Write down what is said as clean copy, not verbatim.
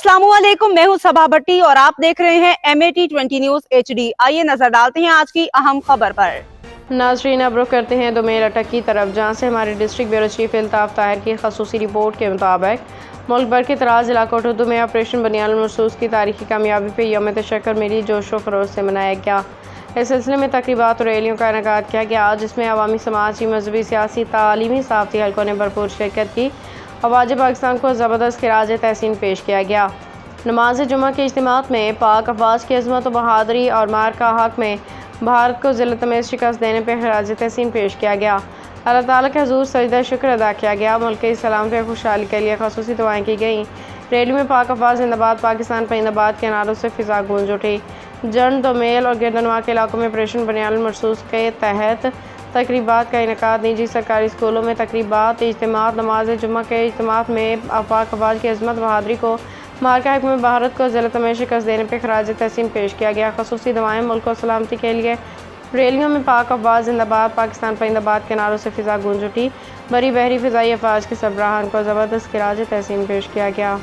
अस्सलामुअलैकुम, मैं हूं सबा भट्टी और आप देख रहे हैं MAT20 न्यूज HD। आइए नजर डालते हैं आज की अहम खबर पर। नाजरीन, अब रुख करते हैं दोमेल अटक की तरफ, जहां से हमारे district bureau chief Altaf Tahir की खसूसी रिपोर्ट के मुताबिक मुल्क भर के तराज इलाकों उर्दू में ऑपरेशन बनियानुल मरसूस की तारीखी कामयाबी पर यौम तशक्कुर मिली जोशो खरोश से मनाया गया। इस सिलसिले में तकरीबात और रैलियों का इनेकाद किया गया, जिसमें अवामी समाजी, मजहबी, सियासी, तालीमी, सहाफ़ती हलकों ने भरपूर शिरकत की और वाजिब पाकिस्तान को ज़बरदस्त खिराज तहसीन पेश किया गया। नमाज जुमा के इज्तिमात में पाक अफवाज की अजमत व बहादुरी और मार का हक में भारत को ज़िल्लत में शिकस्त देने पर खिराज तहसीन पेश किया गया। अल्लाह ताला के हुज़ूर सजदा शुक्र अदा किया गया। मुल्क की सलामती और खुशहाली के लिए खसूसी दुआएं की गई। रैली में पाक अफवाज जिंदाबाद, पाकिस्तान जिंदाबाद के नारों से फिजा गूंज उठी। जन, दोमेल और गिरदनवा के इलाकों में ऑपरेशन बनियानुल मरसूस के तहत तकरीबात का इनेकाद, निजी सरकारी स्कूलों में तकरीबात, इज्तिमात, नमाज जुमा के इज्तिमात में पाक अफवाज की अजमत बहादुरी को मार्का हक में भारत को ज़िल्लत में शिकस्त देने पर खराज तहसीन पेश किया गया। खसूसी दुआएं मुल्क को सलामती के लिए। रैलियों में पाक अफवाज जिंदाबाद, पाकिस्तान जिंदाबाद के नारों से फिजा गूंज उठी। बरी बहरी फ़िज़ाई अफवाज के सरबराहान को ज़बरदस्त खिराज तहसीन पेश किया गया।